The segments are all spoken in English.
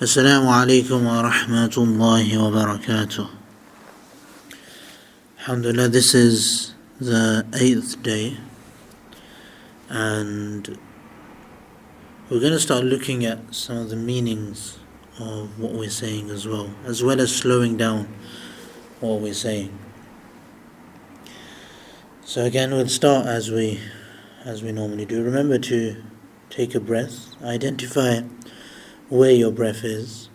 Assalamu alaikum wa rahmatullahi wa barakatuh. Alhamdulillah, this is the 8th day, and we're going to start looking at some of the meanings of what we're saying as well as slowing down what we're saying. So again, we'll start as we normally do. Remember to take a breath, identify where your breath is.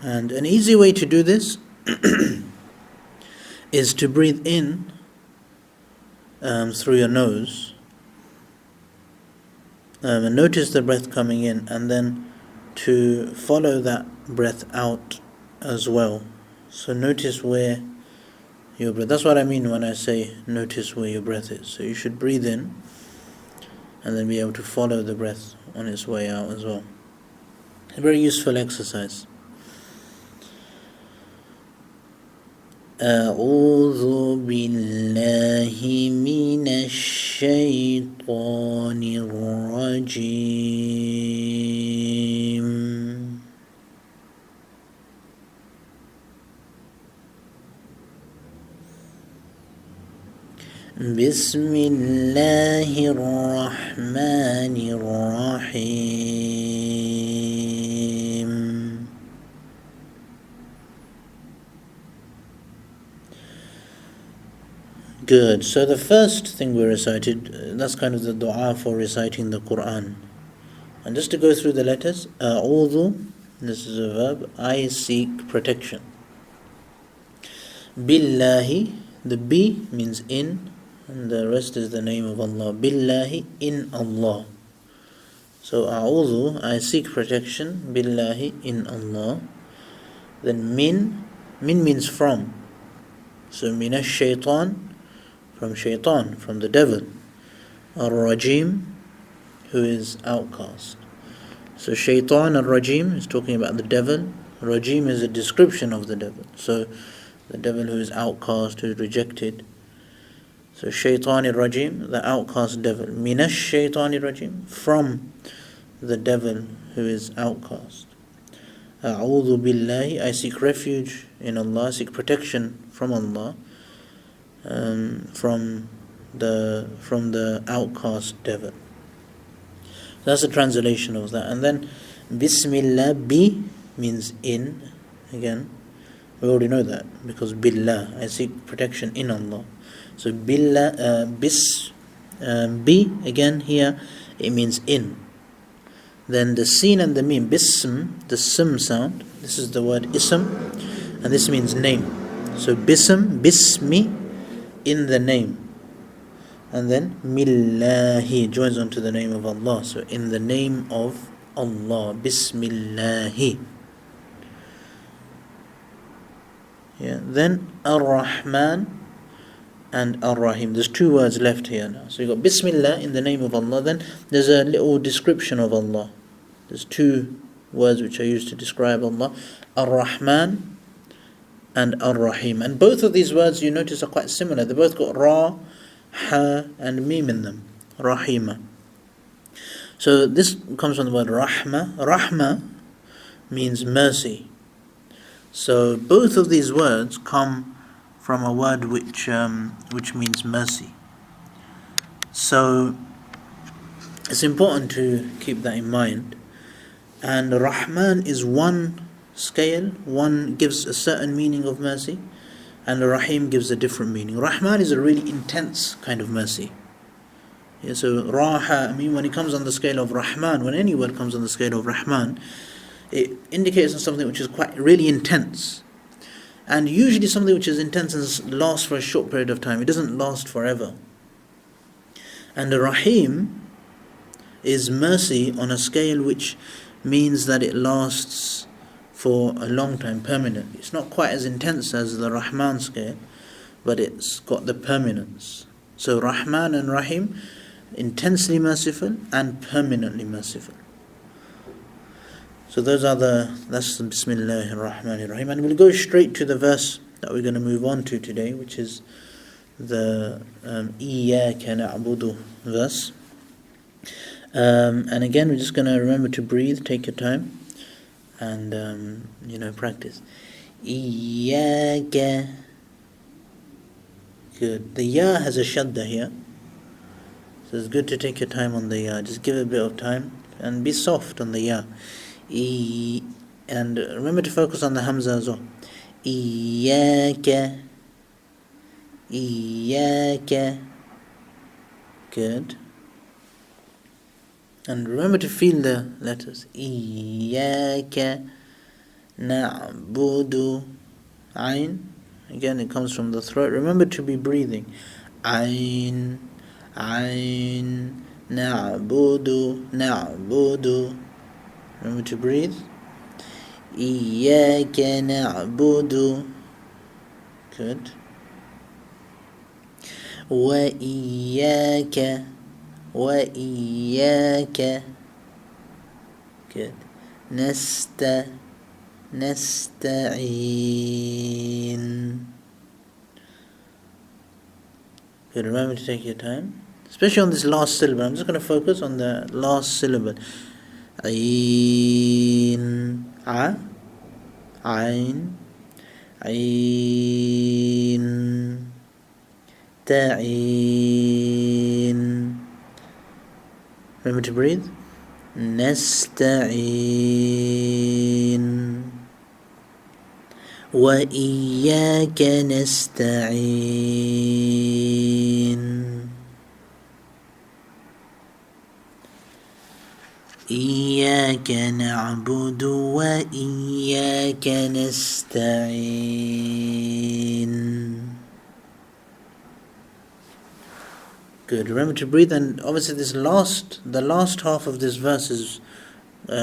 And an easy way to do this is to breathe in through your nose, and notice the breath coming in, and then to follow that breath out as well. So notice where your breath, that's what I mean when I say notice where your breath is. So you should breathe in and then be able to follow the breath on its way out as well. A very useful exercise. أعوذ بالله من الشيطان الرجيم. بسم الله الرحمن الرحيم. Good. So the first thing we recited, that's kind of the dua for reciting the Quran. And just to go through the letters, أعوذ, this is a verb, I seek protection. Billahi, the B means in, and the rest is the name of Allah. Billahi, in Allah. So a'udhu, I seek protection. Billahi, in Allah. Then min means from. So minash shaitan, from shaitan, from the devil. Ar-rajim, who is outcast. So shaitan ar-rajim is talking about the devil. Rajim is a description of the devil. So the devil who is outcast, who is rejected. So shaitan ar-rajim, the outcast devil. Minash shaitan ar-rajim, from the devil who is outcast. A'udhu billahi, I seek refuge in Allah, I seek protection from Allah, from the outcast devil. That's the translation of that. And then Bismillah, bi means in. Again, we already know that because billah, I seek protection in Allah. So billah, bi again here, it means in. Then the sin and the mim, bism, the sim sound, this is the word ism, and this means name. So bism, bismi, in the name. And then millahi joins onto the name of Allah. So in the name of Allah, bismillahi. Yeah. Then ar-Rahman and ar-Rahim. There's two words left here now. So you got Bismillah, in the name of Allah. Then there's a little description of Allah. There's two words which are used to describe Allah. Ar-Rahman and ar-Rahim. And both of these words, you notice, are quite similar. They both got ra, ha and mim in them. Rahima. So this comes from the word rahma. Rahma means mercy. So both of these words come from a word which means mercy. So it's important to keep that in mind. And Rahman is one scale, one gives a certain meaning of mercy, and Rahim gives a different meaning. Rahman is a really intense kind of mercy. Yeah, so Raha, when it comes on the scale of Rahman, when any word comes on the scale of Rahman, it indicates something which is quite really intense. And usually something which is intense and lasts for a short period of time. It doesn't last forever. And the Rahim is mercy on a scale which means that it lasts for a long time, permanently. It's not quite as intense as the Rahman scale, but it's got the permanence. So Rahman and Rahim, intensely merciful and permanently merciful. So that's the Bismillahir Rahmanir Rahim. And we'll go straight to the verse that we're going to move on to today, which is the إِيَّاكَ نَعْبُدُ verse. And again, we're just going to remember to breathe, take your time, and practice. Iyaka. Good. The ya has a shadda here, so it's good to take your time on the ya. Just give it a bit of time and be soft on the ya. And remember to focus on the hamza as well. Iyaka. Iyaka. Good. And remember to feel the letters. Iyaka na'budu. Ain. Again, it comes from the throat. Remember to be breathing. Ain. Ain. Na'budu. Na'budu. Remember to breathe. Iyaka na'budu. Good. Wa iyaka. وإياك. Good. نستعين. Good. Remember to take your time, especially on this last syllable. I'm just going to focus on the last syllable. عين. عين. عين. تعين. Remember to breathe. نستعين. وإياك نستعين. إياك نعبد وإياك نستعين. Good. Remember to breathe, and obviously the last half of this verse is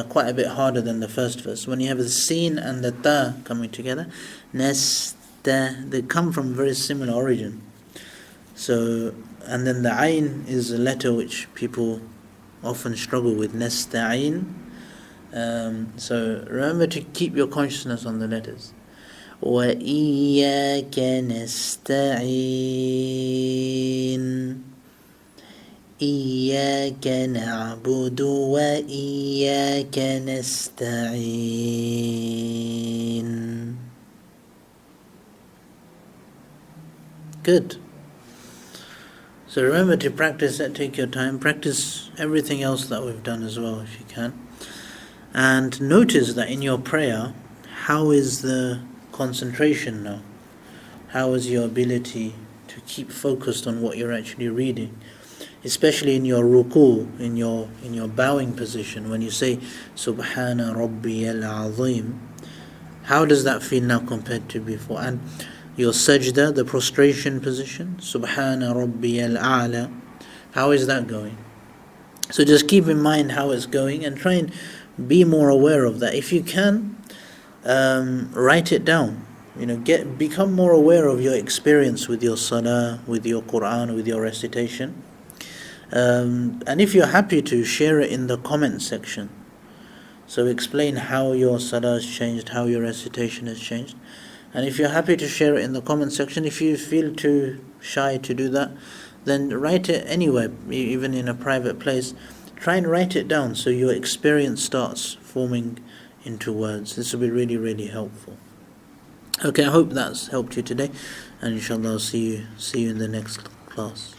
quite a bit harder than the first verse. When you have the sin and the ta coming together, they come from very similar origin. So, and then the ain is a letter which people often struggle with, nasta'in. So remember to keep your consciousness on the letters. وَإِيَّاكَ نَسْتَعِينُ. إياك نعبد وإياك نستعين. Good. So remember to practice that, take your time, practice everything else that we've done as well if you can. And notice that in your prayer, how is the concentration now? How is your ability to keep focused on what you're actually reading? Especially in your ruku, in your bowing position, when you say Subhana Rabbiyal Azim, how does that feel now compared to before? And your sajda, the prostration position, Subhana Rabbiyal A'la, how is that going? So just keep in mind how it's going and try and be more aware of that. If you can, write it down. Become more aware of your experience with your salah, with your Quran, with your recitation. And if you're happy to, share it in the comment section. So explain how your salah has changed, how your recitation has changed. And if you're happy to share it in the comment section, if you feel too shy to do that, then write it anywhere, even in a private place. Try and write it down so your experience starts forming into words. This will be really, really helpful. Okay, I hope that's helped you today, and inshallah I'll see you in the next class.